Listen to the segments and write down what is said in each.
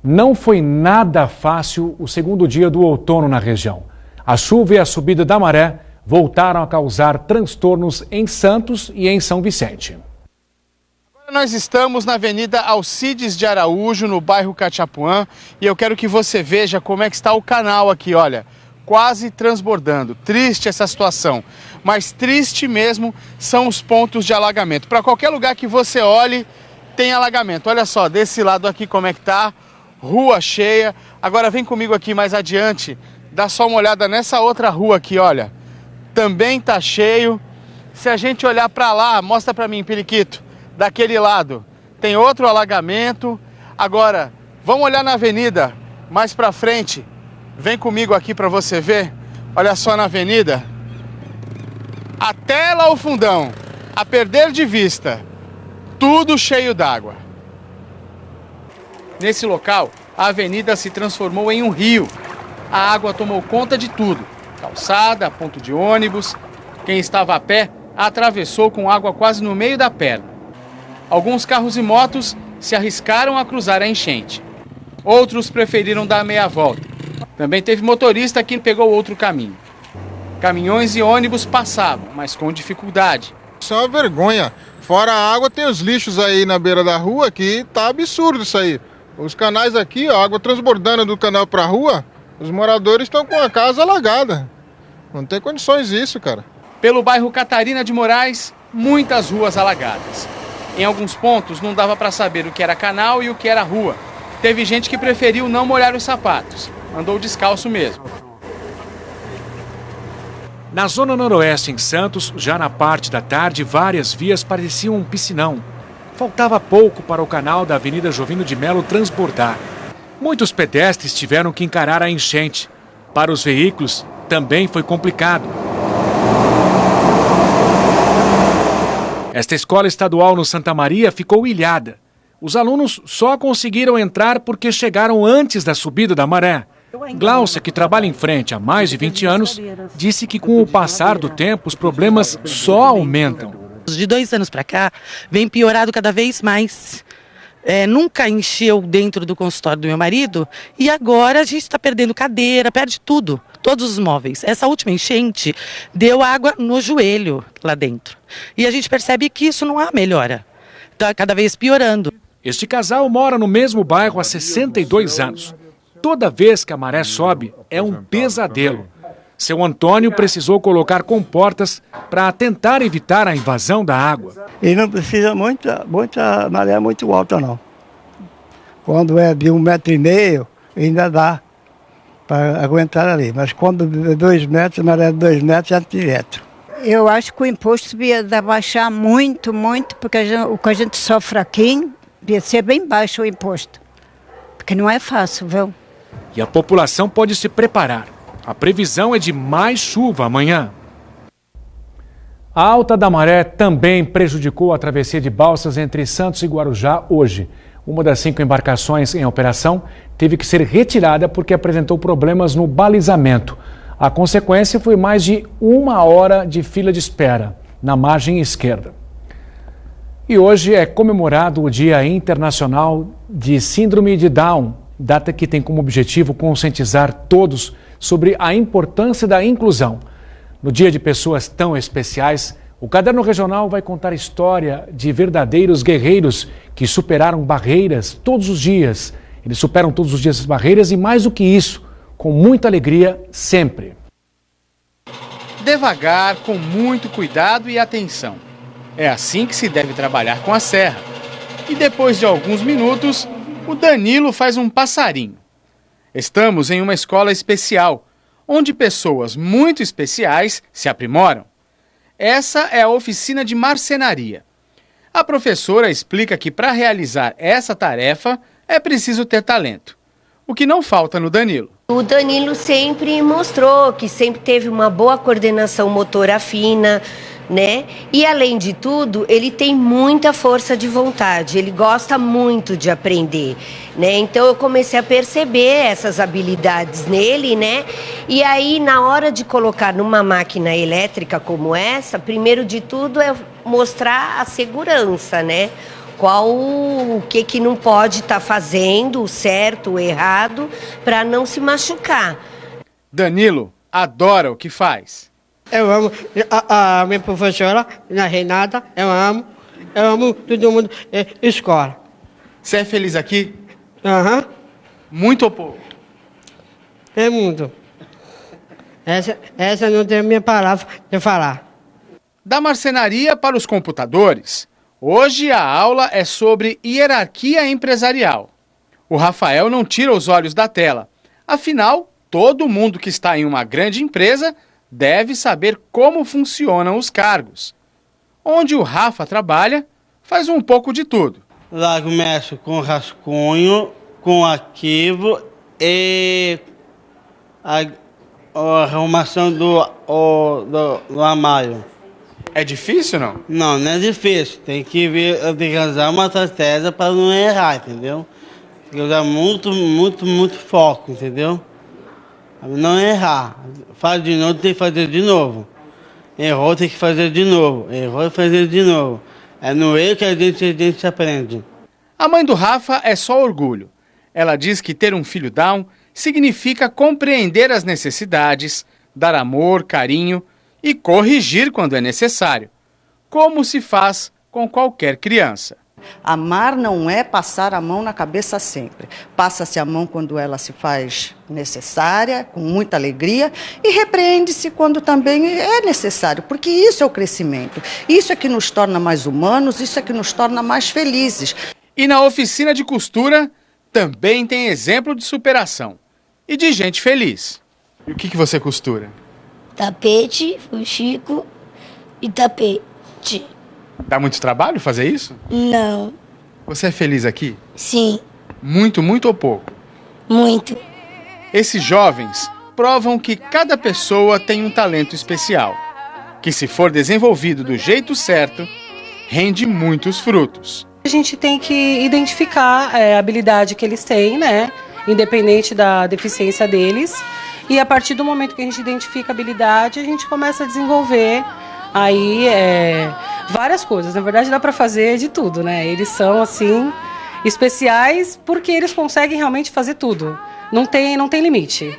Não foi nada fácil o segundo dia do outono na região. A chuva e a subida da maré voltaram a causar transtornos em Santos e em São Vicente. Agora nós estamos na Avenida Alcides de Araújo, no bairro Cachapuã, e eu quero que você veja como é que está o canal aqui, olha, quase transbordando. Triste essa situação, mas triste mesmo são os pontos de alagamento. Para qualquer lugar que você olhe, tem alagamento. Olha só, desse lado aqui como é que tá, rua cheia. Agora vem comigo aqui mais adiante, dá só uma olhada nessa outra rua aqui, olha. Também tá cheio. Se a gente olhar para lá, mostra para mim, Periquito, daquele lado, tem outro alagamento. Agora, vamos olhar na avenida, mais para frente. Vem comigo aqui para você ver. Olha só na avenida. Até lá o fundão, a perder de vista, tudo cheio d'água. Nesse local, a avenida se transformou em um rio. A água tomou conta de tudo. Calçada, ponto de ônibus. Quem estava a pé atravessou com água quase no meio da perna. Alguns carros e motos se arriscaram a cruzar a enchente. Outros preferiram dar meia volta. Também teve motorista que pegou outro caminho. Caminhões e ônibus passavam, mas com dificuldade. Isso é uma vergonha. Fora a água, tem os lixos aí na beira da rua, que tá absurdo isso aí. Os canais aqui, ó, água transbordando do canal pra rua, os moradores estão com a casa alagada. Não tem condições isso, cara. Pelo bairro Catarina de Moraes, muitas ruas alagadas. Em alguns pontos não dava para saber o que era canal e o que era rua. Teve gente que preferiu não molhar os sapatos. Andou descalço mesmo. Na zona noroeste, em Santos, já na parte da tarde, várias vias pareciam um piscinão. Faltava pouco para o canal da Avenida Jovino de Melo transbordar. Muitos pedestres tiveram que encarar a enchente. Para os veículos, também foi complicado. Esta escola estadual no Santa Maria ficou ilhada. Os alunos só conseguiram entrar porque chegaram antes da subida da maré. Glaucia, que trabalha em frente há mais de 20 anos, disse que com o passar do tempo os problemas só aumentam. De 2 anos para cá, vem piorado cada vez mais. Nunca encheu dentro do consultório do meu marido e agora a gente está perdendo cadeira, perde tudo, todos os móveis. Essa última enchente deu água no joelho lá dentro. E a gente percebe que isso não há melhora, está cada vez piorando. Este casal mora no mesmo bairro há 62 anos. Toda vez que a maré sobe, é um pesadelo. Seu Antônio precisou colocar comportas para tentar evitar a invasão da água. E não precisa muita maré muito alta, não. Quando é de 1,5 metro, ainda dá para aguentar ali. Mas quando é 2 metros, maré de 2 metros, já é direto. Eu acho que o imposto devia baixar muito, porque o que a gente sofre aqui, devia ser bem baixo o imposto. Porque não é fácil, viu? E a população pode se preparar. A previsão é de mais chuva amanhã. A alta da maré também prejudicou a travessia de balsas entre Santos e Guarujá hoje. Uma das 5 embarcações em operação teve que ser retirada porque apresentou problemas no balizamento. A consequência foi mais de 1 hora de fila de espera na margem esquerda. E hoje é comemorado o Dia Internacional de Síndrome de Down, data que tem como objetivo conscientizar todos sobre a importância da inclusão. No dia de pessoas tão especiais, o Caderno Regional vai contar a história de verdadeiros guerreiros que superaram barreiras todos os dias. Eles superam todos os dias as barreiras e, mais do que isso, com muita alegria, sempre. Devagar, com muito cuidado e atenção. É assim que se deve trabalhar com a serra. E depois de alguns minutos, o Danilo faz um passarinho. Estamos em uma escola especial, onde pessoas muito especiais se aprimoram. Essa é a oficina de marcenaria. A professora explica que para realizar essa tarefa é preciso ter talento, o que não falta no Danilo. O Danilo sempre mostrou que sempre teve uma boa coordenação motora fina, né? E além de tudo, ele tem muita força de vontade, ele gosta muito de aprender, né? Então eu comecei a perceber essas habilidades nele, né? E aí na hora de colocar numa máquina elétrica como essa, primeiro de tudo é mostrar a segurança, né? o que não pode estar fazendo, o certo, o errado, para não se machucar. Danilo adora o que faz. Eu amo a minha professora, a Renata, eu amo todo mundo, escola. Você é feliz aqui? Aham. Muito ou pouco? É muito. Essa não tem a minha palavra de falar. Da marcenaria para os computadores, hoje a aula é sobre hierarquia empresarial. O Rafael não tira os olhos da tela. Afinal, todo mundo que está em uma grande empresa deve saber como funcionam os cargos. Onde o Rafa trabalha, faz um pouco de tudo. Lá começo com rascunho, com arquivo e a arrumação do armário. É difícil, não? Não é difícil. Tem que usar uma estratégia para não errar, entendeu? Tem que usar muito foco, entendeu? Para não errar. Faz de novo, tem que fazer de novo. Errou, tem que fazer de novo. Errou, fazer de novo. É no erro que a gente aprende. A mãe do Rafa é só orgulho. Ela diz que ter um filho Down significa compreender as necessidades, dar amor, carinho e corrigir quando é necessário, como se faz com qualquer criança. Amar não é passar a mão na cabeça sempre. Passa-se a mão quando ela se faz necessária, com muita alegria, e repreende-se quando também é necessário, porque isso é o crescimento. Isso é que nos torna mais humanos, isso é que nos torna mais felizes. E na oficina de costura também tem exemplo de superação e de gente feliz. E o que você costura? Tapete, fuxico e tapete. Dá muito trabalho fazer isso? Não. Você é feliz aqui? Sim. Muito ou pouco? Muito. Esses jovens provam que cada pessoa tem um talento especial, que se for desenvolvido do jeito certo, rende muitos frutos. A gente tem que identificar a habilidade que eles têm, né? Independente da deficiência deles. E a partir do momento que a gente identifica a habilidade, a gente começa a desenvolver aí várias coisas. Na verdade, dá para fazer de tudo, né? Eles são, assim, especiais porque eles conseguem realmente fazer tudo. Não tem limite.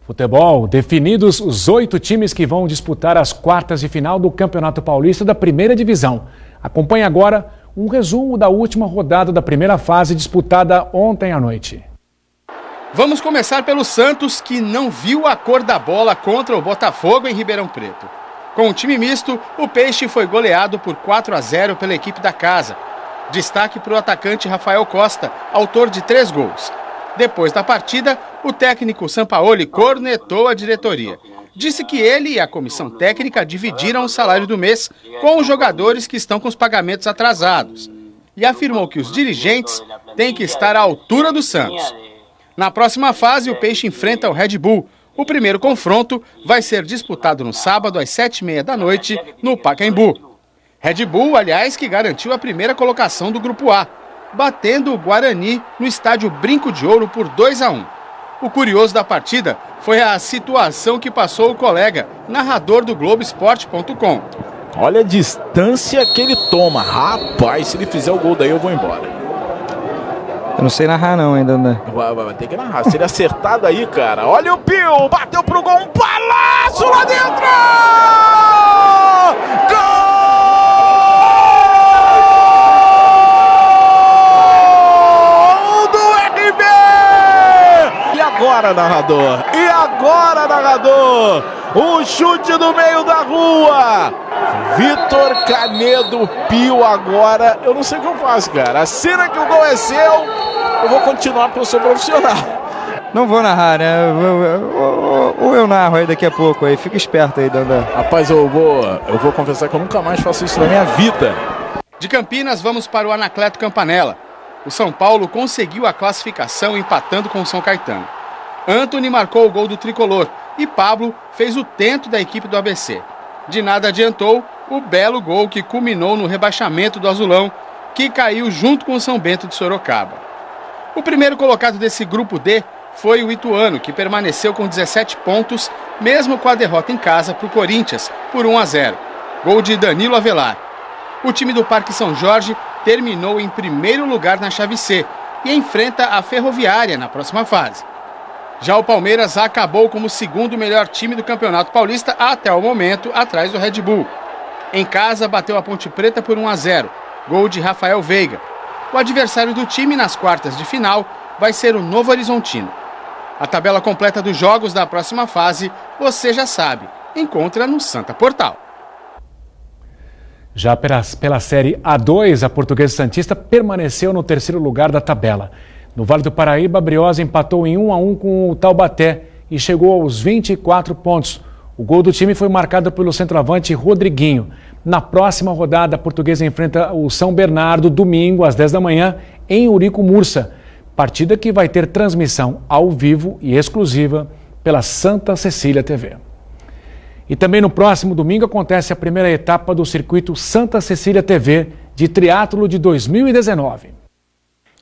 Futebol, definidos os 8 times que vão disputar as quartas de final do Campeonato Paulista da Primeira Divisão. Acompanhe agora um resumo da última rodada da primeira fase disputada ontem à noite. Vamos começar pelo Santos, que não viu a cor da bola contra o Botafogo em Ribeirão Preto. Com o time misto, o Peixe foi goleado por 4-0 pela equipe da casa. Destaque para o atacante Rafael Costa, autor de 3 gols. Depois da partida, o técnico Sampaoli cornetou a diretoria. Disse que ele e a comissão técnica dividiram o salário do mês com os jogadores que estão com os pagamentos atrasados. E afirmou que os dirigentes têm que estar à altura do Santos. Na próxima fase, o Peixe enfrenta o Red Bull. O primeiro confronto vai ser disputado no sábado às 7h30 da noite no Pacaembu. Red Bull, aliás, que garantiu a primeira colocação do Grupo A, batendo o Guarani no estádio Brinco de Ouro por 2-1. O curioso da partida foi a situação que passou o colega, narrador do Globoesporte.com. Olha a distância que ele toma. Rapaz, se ele fizer o gol daí eu vou embora. Eu não sei narrar não ainda, né? Vai ter que narrar. Se ele acertar daí, cara. Olha o Pio, bateu pro gol, um balaço lá dentro! Gol! E agora, narrador? O chute do meio da rua. Vitor Canedo, Pio agora. Eu não sei o que eu faço, cara. Assina que o gol é seu. Eu vou continuar porque eu sou profissional. Não vou narrar, né? Ou eu narro aí daqui a pouco aí. Fica esperto aí, Dandan. Rapaz, eu vou confessar que eu nunca mais faço isso na minha vida. De Campinas, vamos para o Anacleto Campanella. O São Paulo conseguiu a classificação empatando com o São Caetano. Antony marcou o gol do tricolor e Pablo fez o tento da equipe do ABC. De nada adiantou o belo gol que culminou no rebaixamento do Azulão, que caiu junto com o São Bento de Sorocaba. O primeiro colocado desse grupo D foi o Ituano, que permaneceu com 17 pontos, mesmo com a derrota em casa para o Corinthians, por 1-0. Gol de Danilo Avelar. O time do Parque São Jorge terminou em primeiro lugar na chave C e enfrenta a Ferroviária na próxima fase. Já o Palmeiras acabou como o segundo melhor time do Campeonato Paulista até o momento, atrás do Red Bull. Em casa, bateu a Ponte Preta por 1-0, gol de Rafael Veiga. O adversário do time nas quartas de final vai ser o Novo Horizontino. A tabela completa dos jogos da próxima fase, você já sabe, encontra no Santa Portal. Já pela Série A2, a Portuguesa Santista permaneceu no terceiro lugar da tabela. No Vale do Paraíba, a Briosa empatou em 1-1 com o Taubaté e chegou aos 24 pontos. O gol do time foi marcado pelo centroavante Rodriguinho. Na próxima rodada, a Portuguesa enfrenta o São Bernardo, domingo, às 10 da manhã, em Eurico Mursa. Partida que vai ter transmissão ao vivo e exclusiva pela Santa Cecília TV. E também no próximo domingo acontece a primeira etapa do circuito Santa Cecília TV de triatlo de 2019.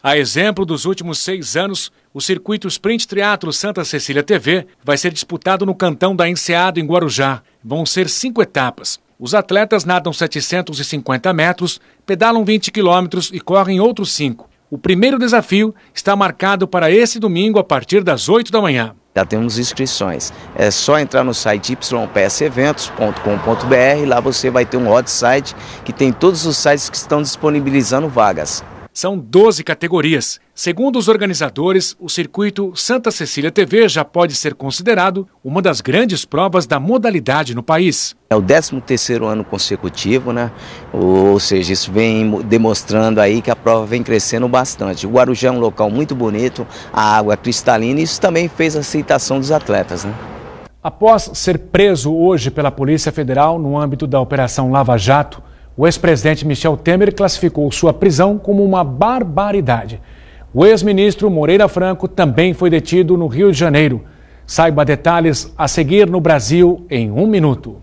A exemplo dos últimos 6 anos, o circuito Sprint Triatlo Santa Cecília TV vai ser disputado no Cantão da Enseada, em Guarujá. Vão ser 5 etapas. Os atletas nadam 750 metros, pedalam 20 quilômetros e correm outros 5. O primeiro desafio está marcado para esse domingo a partir das 8 da manhã. Já temos inscrições. É só entrar no site ypseventos.com.br. Lá você vai ter um hot site que tem todos os sites que estão disponibilizando vagas. São 12 categorias. Segundo os organizadores, o circuito Santa Cecília TV já pode ser considerado uma das grandes provas da modalidade no país. É o 13º ano consecutivo, né? Ou seja, isso vem demonstrando aí que a prova vem crescendo bastante. O Guarujá é um local muito bonito, a água é cristalina e isso também fez a aceitação dos atletas, né? Após ser preso hoje pela Polícia Federal no âmbito da Operação Lava Jato, o ex-presidente Michel Temer classificou sua prisão como uma barbaridade. O ex-ministro Moreira Franco também foi detido no Rio de Janeiro. Saiba detalhes a seguir no Brasil em 1 minuto.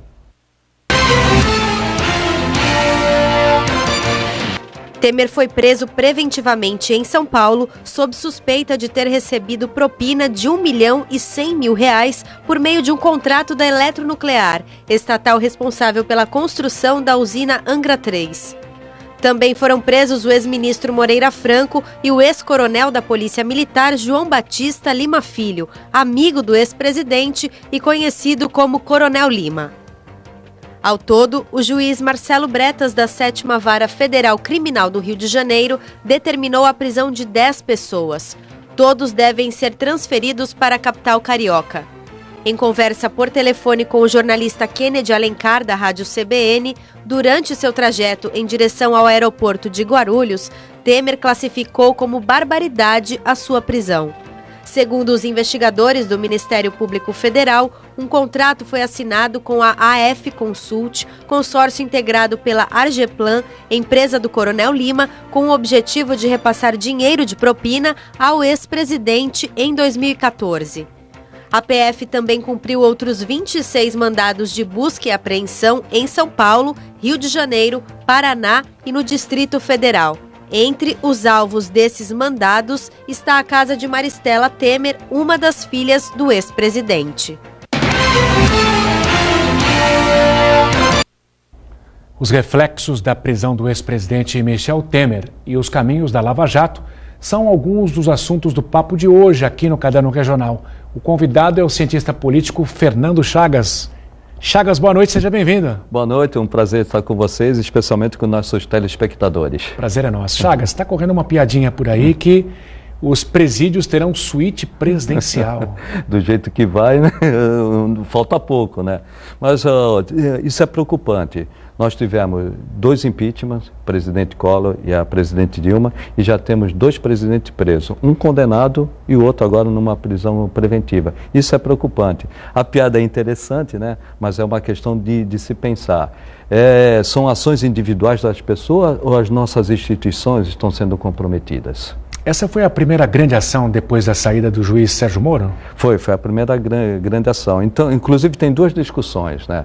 Temer foi preso preventivamente em São Paulo sob suspeita de ter recebido propina de R$ 1.100.000 por meio de um contrato da Eletronuclear, estatal responsável pela construção da usina Angra 3. Também foram presos o ex-ministro Moreira Franco e o ex-coronel da Polícia Militar João Batista Lima Filho, amigo do ex-presidente e conhecido como Coronel Lima. Ao todo, o juiz Marcelo Bretas, da 7ª Vara Federal Criminal do Rio de Janeiro, determinou a prisão de 10 pessoas. Todos devem ser transferidos para a capital carioca. Em conversa por telefone com o jornalista Kennedy Alencar, da Rádio CBN, durante seu trajeto em direção ao aeroporto de Guarulhos, Temer classificou como barbaridade a sua prisão. Segundo os investigadores do Ministério Público Federal, um contrato foi assinado com a AF Consult, consórcio integrado pela Argeplan, empresa do Coronel Lima, com o objetivo de repassar dinheiro de propina ao ex-presidente em 2014. A PF também cumpriu outros 26 mandados de busca e apreensão em São Paulo, Rio de Janeiro, Paraná e no Distrito Federal. Entre os alvos desses mandados está a casa de Maristela Temer, uma das filhas do ex-presidente. Os reflexos da prisão do ex-presidente Michel Temer e os caminhos da Lava Jato são alguns dos assuntos do papo de hoje aqui no Caderno Regional. O convidado é o cientista político Fernando Chagas. Chagas, boa noite, seja bem-vindo. Boa noite, é um prazer estar com vocês, especialmente com nossos telespectadores. Prazer é nosso. Chagas, está correndo uma piadinha por aí que os presídios terão suíte presidencial. Do jeito que vai, né? Falta pouco, né? Mas isso é preocupante. Nós tivemos 2 impeachments, o presidente Collor e a presidente Dilma, e já temos 2 presidentes presos, um condenado e o outro agora numa prisão preventiva. Isso é preocupante. A piada é interessante, né? Mas é uma questão de se pensar. São ações individuais das pessoas ou as nossas instituições estão sendo comprometidas? Essa foi a primeira grande ação depois da saída do juiz Sérgio Moro? Foi a primeira grande ação. Então, inclusive, tem 2 discussões, né?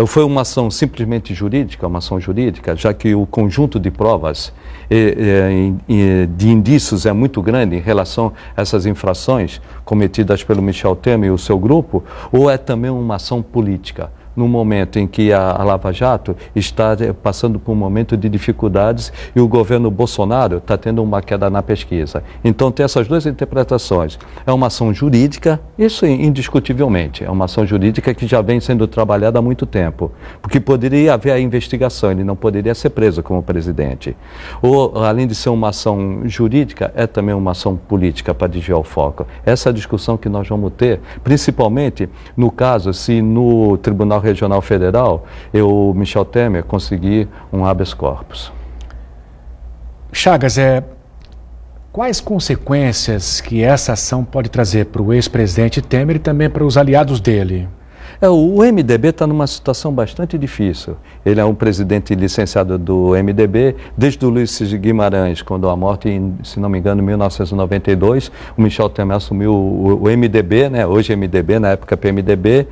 Foi uma ação simplesmente jurídica, uma ação jurídica, já que o conjunto de provas de indícios é muito grande em relação a essas infrações cometidas pelo Michel Temer e o seu grupo, ou é também uma ação política? No momento em que a Lava Jato está passando por um momento de dificuldades e o governo Bolsonaro está tendo uma queda na pesquisa. Então tem essas 2 interpretações. É uma ação jurídica, isso indiscutivelmente, é uma ação jurídica que já vem sendo trabalhada há muito tempo, porque poderia haver a investigação, ele não poderia ser preso como presidente. Ou, além de ser uma ação jurídica, é também uma ação política para desviar o foco. Essa é a discussão que nós vamos ter, principalmente no caso, se no Tribunal Regional Federal, o Michel Temer conseguir um habeas corpus. Chagas, quais consequências que essa ação pode trazer para o ex-presidente Temer e também para os aliados dele? O MDB está numa situação bastante difícil. Ele é um presidente licenciado do MDB, desde o Luiz Guimarães, quando a morte, se não me engano, em 1992, o Michel Temer assumiu o MDB, né? Hoje MDB, na época PMDB,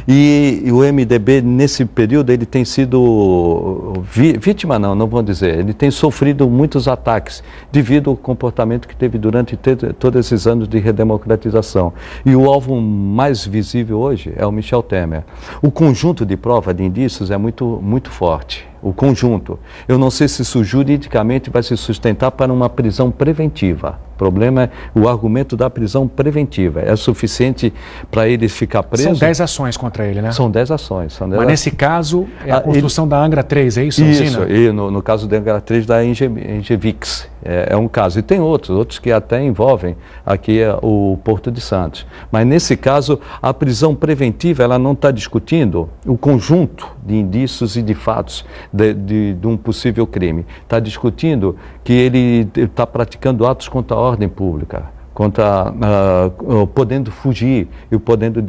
e o MDB, nesse período, ele tem sido vítima, não vou dizer, ele tem sofrido muitos ataques, devido ao comportamento que teve durante todos esses anos de redemocratização. E o alvo mais visível hoje é o Michel Temer. O conjunto de prova, de indícios, é muito forte. O conjunto. Eu não sei se isso juridicamente vai se sustentar para uma prisão preventiva. O problema é o argumento da prisão preventiva. É suficiente para ele ficar preso? São 10 ações contra ele, né? São 10 ações. Mas nesse caso, é a construção da Angra 3, é isso? Isso, e no caso da Angra 3 da Engevix. É um caso. E tem outros que até envolvem aqui o Porto de Santos. Mas nesse caso, a prisão preventiva, ela não está discutindo o conjunto de indícios e de fatos de um possível crime. Está discutindo que ele está praticando atos contra a ordem pública, podendo fugir e podendo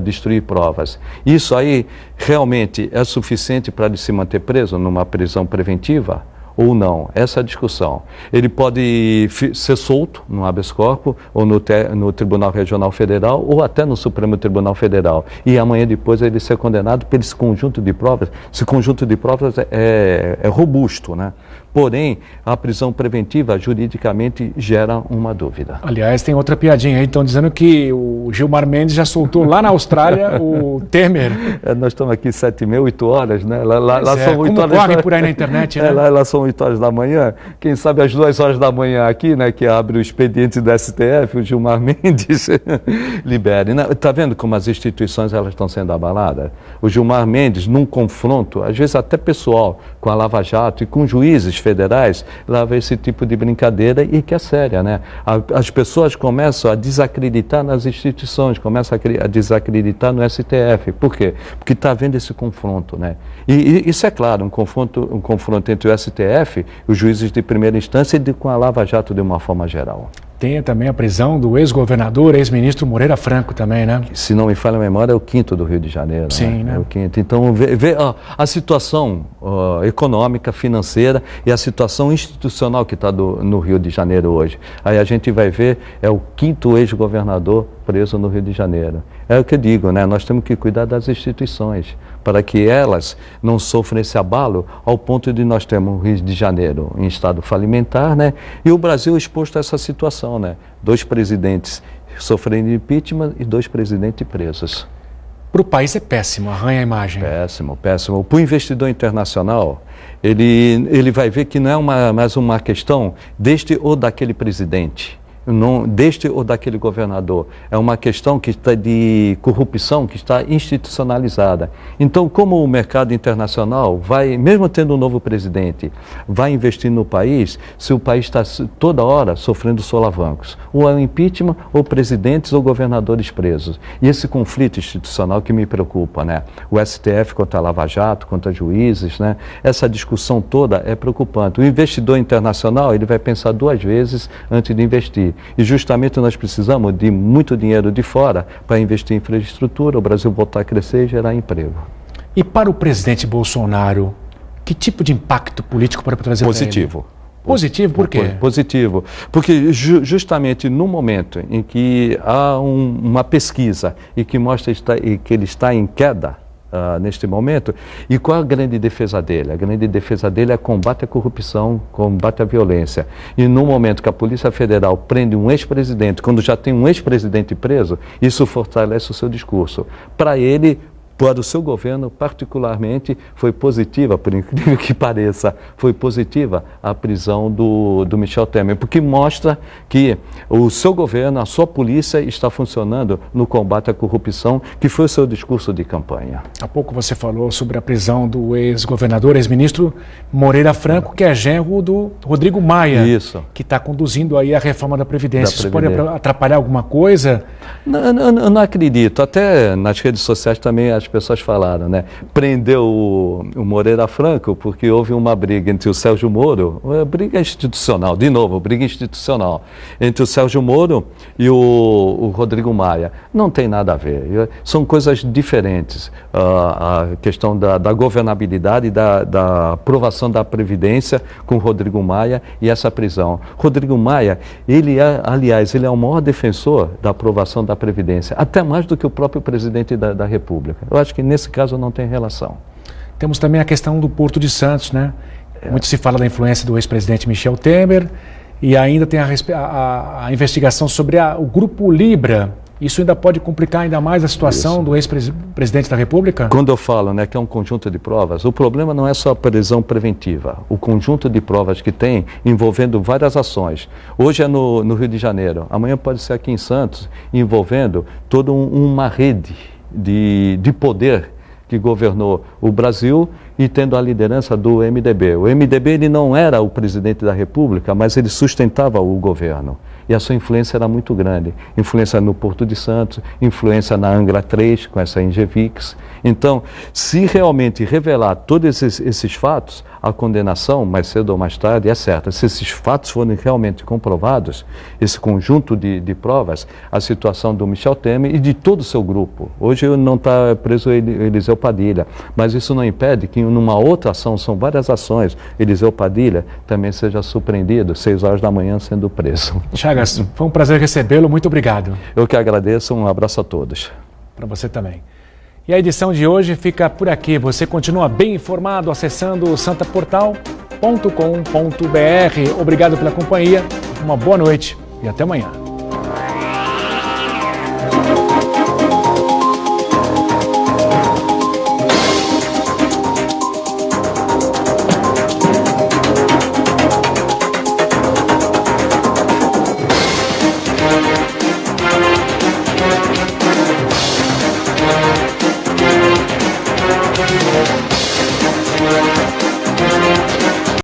destruir provas. Isso aí realmente é suficiente para ele se manter preso numa prisão preventiva? Ou não? Essa é a discussão. Ele pode ser solto no habeas corpus, ou no Tribunal Regional Federal, ou até no Supremo Tribunal Federal. E amanhã depois ele ser condenado por esse conjunto de provas. Esse conjunto de provas é robusto, né? Porém, a prisão preventiva juridicamente gera uma dúvida. Aliás, tem outra piadinha aí, estão dizendo que o Gilmar Mendes já soltou lá na Austrália o Temer. Nós estamos aqui 7h30, 8 horas, né? Lá são 8 horas. Corre por aí na internet, né? Lá são 8 horas da manhã. Quem sabe às 2 horas da manhã aqui, né? Que abre o expediente do STF, o Gilmar Mendes libere. Está vendo como as instituições elas estão sendo abaladas? O Gilmar Mendes, num confronto, às vezes até pessoal, com a Lava Jato e com juízes federais, leva esse tipo de brincadeira e que é séria, né? As pessoas começam a desacreditar nas instituições, começam a desacreditar no STF. Por quê? Porque está havendo esse confronto, né? E isso é claro, um confronto entre o STF, os juízes de primeira instância e com a Lava Jato de uma forma geral. Tem também a prisão do ex-governador, ex-ministro Moreira Franco também, né? Se não me falha a memória, é o 5º do Rio de Janeiro. Sim, né? É o 5º. Então, vê a situação econômica, financeira e a situação institucional que está no Rio de Janeiro hoje. Aí a gente vai ver, é o 5º ex-governador preso no Rio de Janeiro. É o que eu digo, né? Nós temos que cuidar das instituições, para que elas não sofram esse abalo ao ponto de nós termos o Rio de Janeiro em estado falimentar, né? E o Brasil exposto a essa situação, né? 2 presidentes sofrendo impeachment e 2 presidentes presos. Para o país é péssimo, arranha a imagem. Péssimo. Para o investidor internacional, ele vai ver que não é mais uma questão deste ou daquele presidente. deste ou daquele governador. É uma questão que está de corrupção que está institucionalizada. Então, como o mercado internacional vai, mesmo tendo um novo presidente, vai investir no país, se o país está toda hora sofrendo solavancos, ou é o impeachment, ou presidentes ou governadores presos. E esse conflito institucional que me preocupa, né? O STF contra a Lava Jato, contra juízes, né? Essa discussão toda é preocupante. O investidor internacional, ele vai pensar 2 vezes antes de investir. E justamente nós precisamos de muito dinheiro de fora para investir em infraestrutura, o Brasil voltar a crescer e gerar emprego. E para o presidente Bolsonaro, que tipo de impacto político pode trazer positivo? Para ele? Positivo, por quê? Positivo, porque justamente no momento em que há uma pesquisa e que mostra que ele está em queda, neste momento, e qual a grande defesa dele? A grande defesa dele é combate à corrupção, combate à violência. E no momento que a Polícia Federal prende um ex-presidente, quando já tem um ex-presidente preso, isso fortalece o seu discurso. Para ele, para o seu governo, particularmente, foi positiva, por incrível que pareça, foi positiva a prisão do Michel Temer, porque mostra que o seu governo, a sua polícia está funcionando no combate à corrupção, que foi o seu discurso de campanha. Há pouco você falou sobre a prisão do ex-governador, ex-ministro Moreira Franco, que é genro do Rodrigo Maia, que está conduzindo aí a reforma da Previdência. Isso pode atrapalhar alguma coisa? Eu não acredito. Até nas redes sociais também as pessoas falaram, né? Prendeu o Moreira Franco porque houve uma briga entre o Sérgio Moro, briga institucional, de novo, briga institucional, entre o Sérgio Moro e o Rodrigo Maia. Não tem nada a ver, são coisas diferentes. A questão da governabilidade, da aprovação da Previdência com o Rodrigo Maia e essa prisão. Rodrigo Maia, aliás, ele é o maior defensor da aprovação da Previdência, até mais do que o próprio presidente da República. Eu acho que nesse caso não tem relação. Temos também a questão do Porto de Santos, né? Muito se fala da influência do ex-presidente Michel Temer e ainda tem a investigação sobre o Grupo Libra. Isso ainda pode complicar ainda mais a situação do ex-presidente da República? Quando eu falo, né, que é um conjunto de provas, o problema não é só a prisão preventiva. O conjunto de provas que tem envolvendo várias ações. Hoje é no Rio de Janeiro, amanhã pode ser aqui em Santos, envolvendo toda uma rede de poder que governou o Brasil e tendo a liderança do MDB. O MDB ele não era o presidente da República, mas ele sustentava o governo. E a sua influência era muito grande. Influência no Porto de Santos, influência na Angra 3, com essa Engevix. Então, se realmente revelar todos esses fatos, a condenação, mais cedo ou mais tarde, é certa. Se esses fatos forem realmente comprovados, esse conjunto de provas, a situação do Michel Temer e de todo o seu grupo. Hoje não está preso Eliseu Padilha, mas isso não impede que numa outra ação, são várias ações, Eliseu Padilha também seja surpreendido, 6 horas da manhã sendo preso. Chagas, foi um prazer recebê-lo, muito obrigado. Eu que agradeço, um abraço a todos. Para você também. E a edição de hoje fica por aqui. Você continua bem informado acessando santaportal.com.br. Obrigado pela companhia, uma boa noite e até amanhã. We'll be right back.